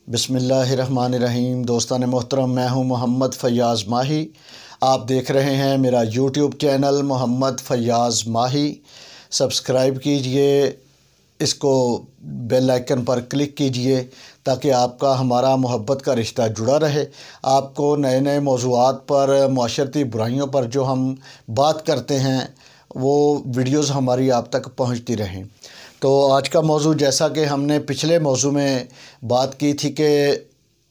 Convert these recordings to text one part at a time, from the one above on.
बिस्मिल्लाहिर्रहमानिर्रहीम। दोस्तान मोहतरम, मैं हूं मोहम्मद फ़याज़ माही। आप देख रहे हैं मेरा यूट्यूब चैनल मोहम्मद फ़याज़ माही। सब्सक्राइब कीजिए, इसको बेल आइकन पर क्लिक कीजिए ताकि आपका हमारा मोहब्बत का रिश्ता जुड़ा रहे। आपको नए नए मौज़ूआत पर, माशरती बुराइयों पर जो हम बात करते हैं वो वीडियोज़ हमारी आप तक पहुंचती रहें। तो आज का मौजू, जैसा कि हमने पिछले मौजू में बात की थी कि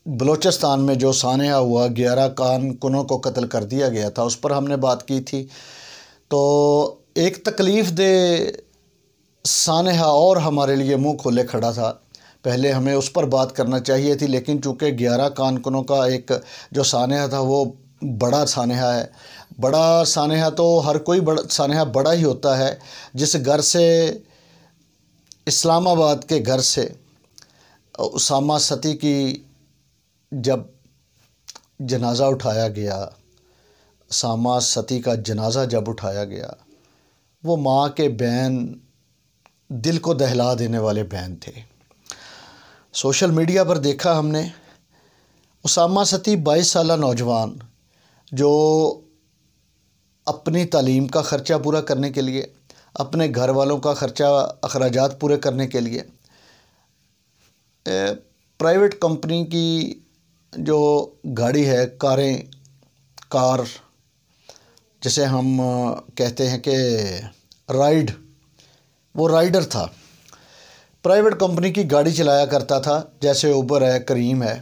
बलूचिस्तान में जो सानहा हुआ, 11 कारकुनों को कत्ल कर दिया गया था, उस पर हमने बात की थी। तो एक तकलीफ़ दे सानहा और हमारे लिए मुंह खोले खड़ा था। पहले हमें उस पर बात करना चाहिए थी, लेकिन चूँकि 11 कारकुनों का एक जो सानहा था वो बड़ा सानहा है। बड़ा सानहा तो हर कोई बड़ा सानहा बड़ा ही होता है। जिस घर से, इस्लामाबाद के घर से उसामा सती की जब जनाज़ा उठाया गया, उसामा सती का जनाज़ा जब उठाया गया, वो माँ के बहन, दिल को दहला देने वाले बहन थे। सोशल मीडिया पर देखा हमने, उसामा सती 22 साला नौजवान जो अपनी तालीम का ख़र्चा पूरा करने के लिए, अपने घर वालों का ख़र्चा अखराजात पूरे करने के लिए प्राइवेट कंपनी की जो गाड़ी है, कार जिसे हम कहते हैं कि वो राइडर था। प्राइवेट कंपनी की गाड़ी चलाया करता था, जैसे उबर है, करीम है।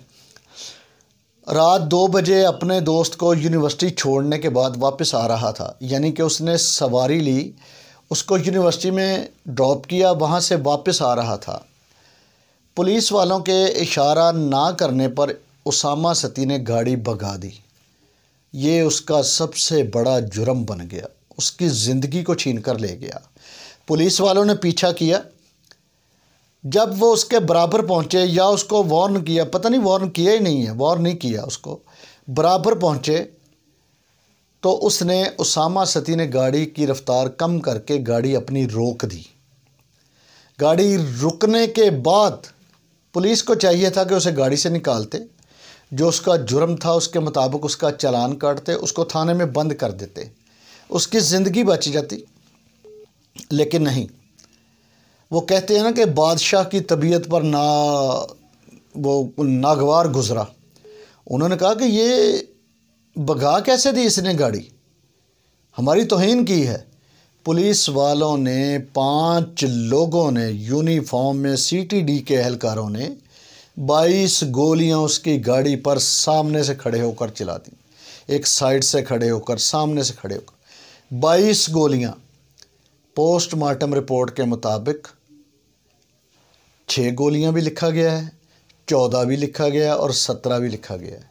रात 2 बजे अपने दोस्त को यूनिवर्सिटी छोड़ने के बाद वापस आ रहा था, यानी कि उसने सवारी ली, उसको यूनिवर्सिटी में ड्रॉप किया, वहाँ से वापस आ रहा था। पुलिस वालों के इशारा ना करने पर उसामा सती ने गाड़ी भगा दी। ये उसका सबसे बड़ा जुर्म बन गया, उसकी ज़िंदगी को छीन कर ले गया। पुलिस वालों ने पीछा किया, जब वो उसके बराबर पहुँचे या उसको वार्न किया, पता नहीं वार्न किया ही नहीं है, वार्न नहीं किया, उसको बराबर पहुँचे तो उसने, उसामा सती ने गाड़ी की रफ़्तार कम करके गाड़ी अपनी रोक दी। गाड़ी रुकने के बाद पुलिस को चाहिए था कि उसे गाड़ी से निकालते, जो उसका जुर्म था उसके मुताबिक उसका चालान काटते, उसको थाने में बंद कर देते, उसकी ज़िंदगी बच जाती। लेकिन नहीं, वो कहते हैं ना कि बादशाह की तबीयत पर वो नागवार गुज़रा। उन्होंने कहा कि ये भगा कैसे दी इसने गाड़ी, हमारी तौहीन की है। पुलिस वालों ने, 5 लोगों ने यूनिफॉर्म में, CTD के एहलकारों ने 22 गोलियां उसकी गाड़ी पर सामने से खड़े होकर चला दी। एक साइड से खड़े होकर, सामने से खड़े होकर 22 गोलियां। पोस्टमार्टम रिपोर्ट के मुताबिक 6 गोलियां भी लिखा गया है, 14 भी लिखा गया और 17 भी लिखा गया है।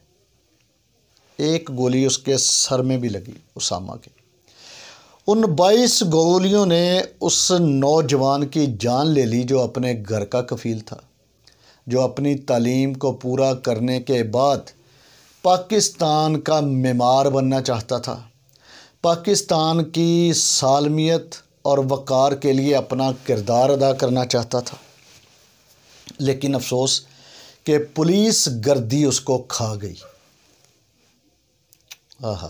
एक गोली उसके सर में भी लगी उसामा के। उन 22 गोलियों ने उस नौजवान की जान ले ली जो अपने घर का कफील था, जो अपनी तालीम को पूरा करने के बाद पाकिस्तान का मेमार बनना चाहता था, पाकिस्तान की सालमियत और वक़ार के लिए अपना किरदार अदा करना चाहता था। लेकिन अफसोस कि पुलिस गर्दी उसको खा गई। आहा,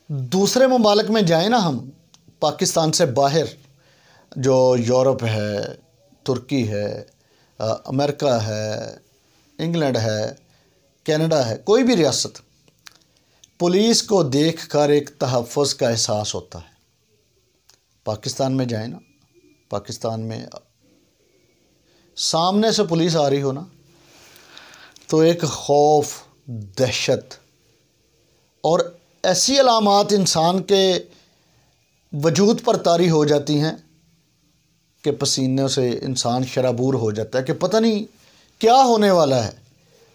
दूसरे ममालिक में जाएं ना हम, पाकिस्तान से बाहर, जो यूरोप है, तुर्की है, अमेरिका है, इंग्लैंड है, कनाडा है, कोई भी रियासत, पुलिस को देखकर एक तहफ़्फ़ुज़ का एहसास होता है। पाकिस्तान में जाएं ना, पाकिस्तान में सामने से पुलिस आ रही हो ना, तो एक खौफ, दहशत और ऐसी अलामात इंसान के वजूद पर तारी हो जाती हैं कि पसीने से इंसान शराबूर हो जाता है कि पता नहीं क्या होने वाला है।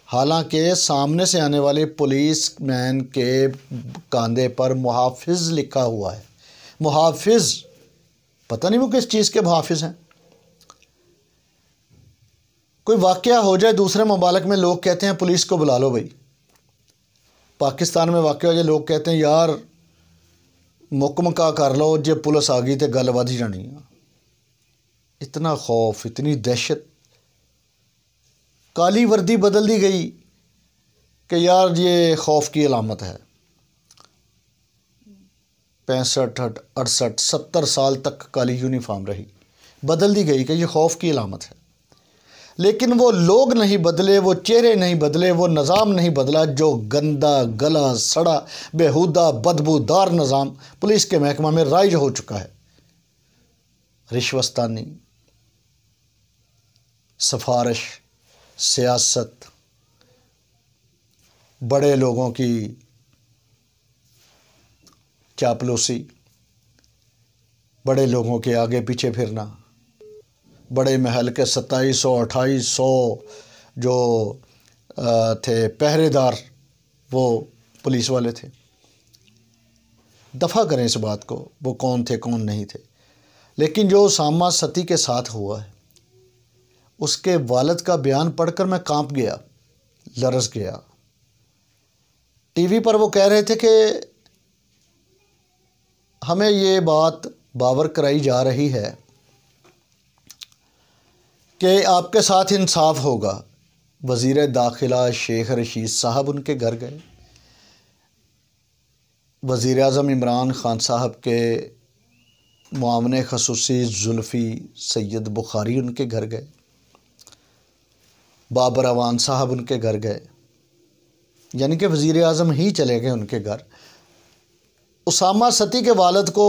हालांकि सामने से आने वाले पुलिस मैन के कंधे पर मुहाफ़िज़ लिखा हुआ है। मुहाफ़िज़, पता नहीं वो किस चीज़ के मुहाफ़िज़ हैं। कोई वाक़या हो जाए दूसरे ममालिक में, लोग कहते हैं पुलिस को बुला लो भाई। पाकिस्तान में वाक़या हो जाए, लोग कहते हैं यार मुकमका कर लो, जे पुलिस आ गई तो गल वध जानी है। इतना खौफ, इतनी दहशत काली वर्दी बदल दी गई कि यार ये खौफ की अलामत है। 65 68 70 साल तक काली यूनिफॉर्म रही, बदल दी गई कि ये खौफ की अलामत है। लेकिन वो लोग नहीं बदले, वो चेहरे नहीं बदले, वो निज़ाम नहीं बदला जो गंदा गला सड़ा बेहुदा बदबूदार निज़ाम पुलिस के महकमा में राइज हो चुका है। रिश्वतस्तानी, सिफारिश, सियासत, बड़े लोगों की चापलूसी, बड़े लोगों के आगे पीछे फिरना, बड़े महल के 2700 2800 जो थे पहरेदार वो पुलिस वाले थे। दफ़ा करें इस बात को, वो कौन थे कौन नहीं थे। लेकिन जो उसामा सती के साथ हुआ है, उसके वालिद का बयान पढ़कर मैं कांप गया, लरज़ गया। टीवी पर वो कह रहे थे कि हमें ये बात बावर कराई जा रही है कि आपके साथ इंसाफ होगा। वज़ीर दाखिला शेख रशीद साहब उनके घर गए, वज़ीर आज़म इमरान ख़ान साहब के मुआवन ख़ुसूसी जुल्फ़ी सैयद बुखारी उनके घर गए, बाबर अवान साहब उनके घर गए, यानी कि वज़ीर आज़म ही चले गए उनके घर। उसामा सती के वालिद को,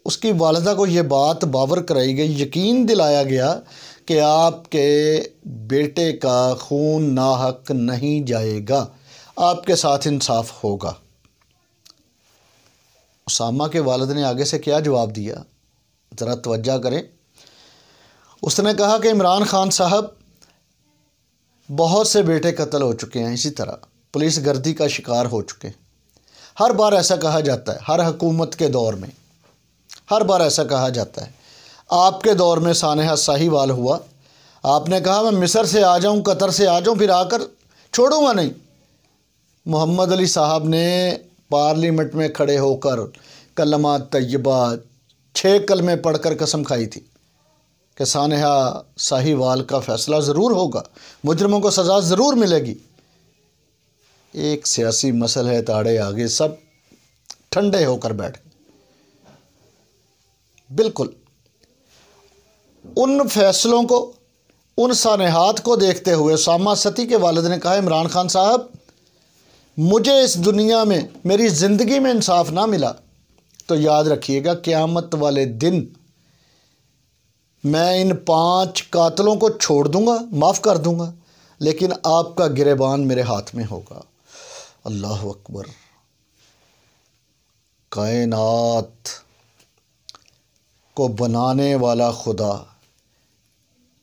उसकी वालिदा को ये बात बावर कराई गई, यकीन दिलाया गया कि आपके बेटे का खून नाहक नहीं जाएगा, आपके साथ इंसाफ होगा। उसामा के वालिद ने आगे से क्या जवाब दिया, ज़रा तवज्जो करें। उसने कहा कि इमरान ख़ान साहब, बहुत से बेटे कत्ल हो चुके हैं, इसी तरह पुलिस गर्दी का शिकार हो चुके हैं। हर बार ऐसा कहा जाता है, हर हुकूमत के दौर में हर बार ऐसा कहा जाता है। आपके दौर में सानेहा साहिवाल हुआ, आपने कहा मैं मिस्र से आ जाऊं, कतर से आ जाऊं, फिर आकर छोड़ूंगा नहीं। मोहम्मद अली साहब ने पार्लियामेंट में खड़े होकर कलमा तैयबा 6 कलमे पढ़कर कसम खाई थी कि सानेहा साहिवाल का फ़ैसला ज़रूर होगा, मुजरिमों को सज़ा ज़रूर मिलेगी। एक सियासी मसल है ताड़े आगे, सब ठंडे होकर बैठ गए। बिल्कुल उन फैसलों को, उन सानेहात को देखते हुए उसामा सती के वालिद ने कहा, इमरान ख़ान साहब, मुझे इस दुनिया में मेरी ज़िंदगी में इंसाफ ना मिला तो याद रखिएगा क़यामत वाले दिन मैं इन 5 कातलों को छोड़ दूंगा, माफ़ कर दूंगा, लेकिन आपका गिरेबान मेरे हाथ में होगा। अल्लाह अकबर। कायनात को बनाने वाला खुदा,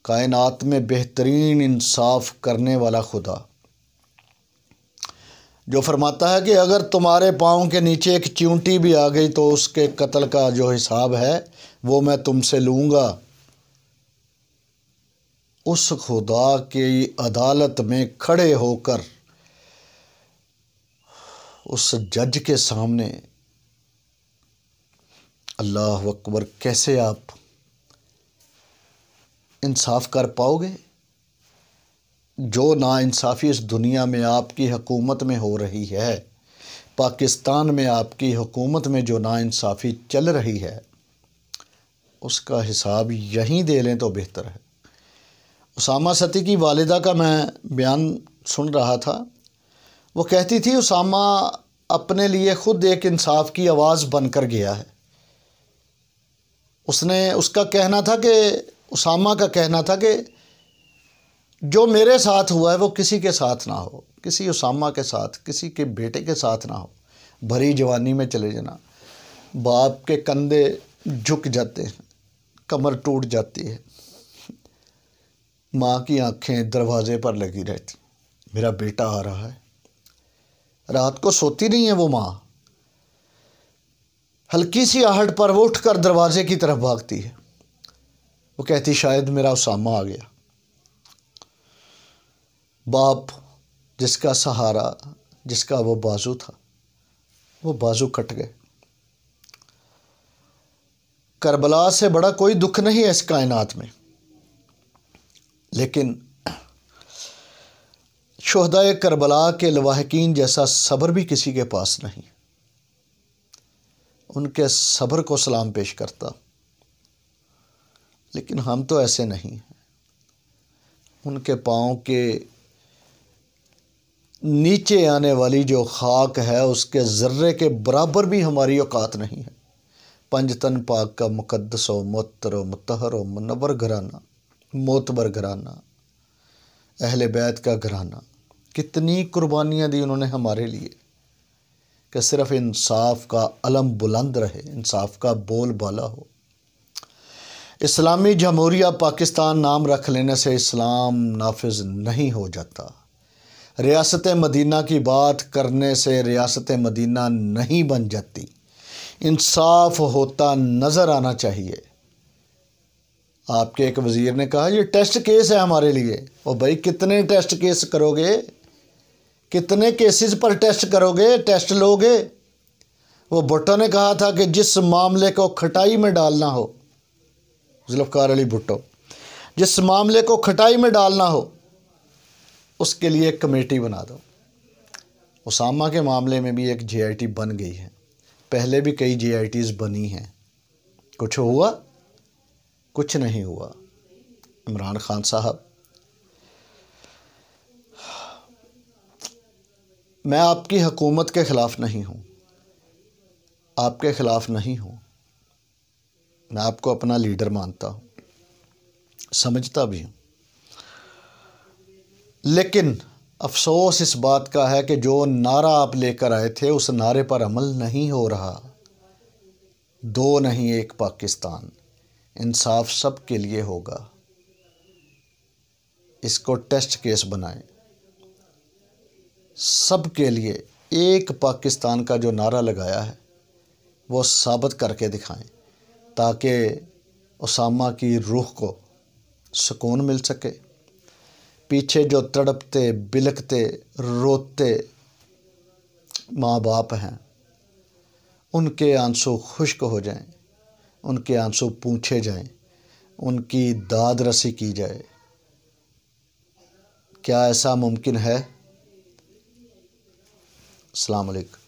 कायनात में बेहतरीन इंसाफ करने वाला खुदा, जो फरमाता है कि अगर तुम्हारे पाँव के नीचे एक चींटी भी आ गई तो उसके कत्ल का जो हिसाब है वो मैं तुमसे लूँगा। उस खुदा की अदालत में खड़े होकर उस जज के सामने, अल्लाह अकबर, कैसे आप इंसाफ कर पाओगे? जो नाइंसाफ़ी इस दुनिया में आपकी हुकूमत में हो रही है, पाकिस्तान में आपकी हुकूमत में जो नाइंसाफ़ी चल रही है, उसका हिसाब यहीं दे लें तो बेहतर है। उसामा सती की वालिदा का मैं बयान सुन रहा था। वो कहती थी उसामा अपने लिए ख़ुद एक इंसाफ की आवाज़ बनकर गया है। उसका कहना था कि, उसामा का कहना था कि जो मेरे साथ हुआ है वो किसी के साथ ना हो, किसी उसामा के साथ, किसी के बेटे के साथ ना हो। भरी जवानी में चले जाना, बाप के कंधे झुक जाते हैं, कमर टूट जाती है, माँ की आंखें दरवाज़े पर लगी रहती, मेरा बेटा आ रहा है। रात को सोती नहीं है वो माँ, हल्की सी आहट पर वो उठकर दरवाजे की तरफ भागती है। वो कहती शायद मेरा उसामा आ गया। बाप जिसका सहारा, जिसका वो बाजू था, वो बाजू कट गए। करबला से बड़ा कोई दुख नहीं है इस कायनात में, लेकिन शुहदाए करबला के लवाहकीन जैसा सब्र भी किसी के पास नहीं। उनके सब्र को सलाम पेश करता, लेकिन हम तो ऐसे नहीं हैं। उनके पाँव के नीचे आने वाली जो खाक है उसके ज़र्रे के बराबर भी हमारी औकात नहीं है। पंजतन पाक का मुकद्दस व मुअत्तर व मुतहर व मुनव्वर घराना, मोतबर घराना, अहले बैत का घराना, कितनी कुर्बानियाँ दी उन्होंने हमारे लिए कि सिर्फ़ इंसाफ का अलम बुलंद रहे, इंसाफ का बोल बाला हो। इस्लामी जमहूरिया पाकिस्तान नाम रख लेने से इस्लाम नाफिज नहीं हो जाता। रियासत मदीना की बात करने से रियासत मदीना नहीं बन जाती। इंसाफ होता नज़र आना चाहिए। आपके एक वज़ीर ने कहा ये टेस्ट केस है हमारे लिए। और भाई कितने टेस्ट केस करोगे, कितने केसेस पर टेस्ट करोगे, टेस्ट लोगे। वो भुट्टो ने कहा था कि जिस मामले को खटाई में डालना हो, जुल्फ़िकार अली भुट्टो, जिस मामले को खटाई में डालना हो उसके लिए एक कमेटी बना दो। उसामा के मामले में भी एक JIT बन गई है, पहले भी कई JITs बनी हैं। कुछ हुआ? कुछ नहीं हुआ। इमरान खान साहब, मैं आपकी हुकूमत के ख़िलाफ़ नहीं हूँ, आपके ख़िलाफ़ नहीं हूँ। मैं आपको अपना लीडर मानता हूँ, समझता भी हूँ, लेकिन अफसोस इस बात का है कि जो नारा आप लेकर आए थे उस नारे पर अमल नहीं हो रहा। दो नहीं एक पाकिस्तान, इंसाफ सब के लिए होगा। इसको टेस्ट केस बनाएं, सब के लिए एक पाकिस्तान का जो नारा लगाया है वो साबित करके दिखाएं, ताकि उसामा की रूह को सुकून मिल सके। पीछे जो तड़पते बिलखते रोते माँ बाप हैं उनके आंसू खुश्क हो जाएं, उनके आंसू पूंछे जाएं, उनकी दाद रसी की जाए। क्या ऐसा मुमकिन है? अस्सलाम वालेकुम।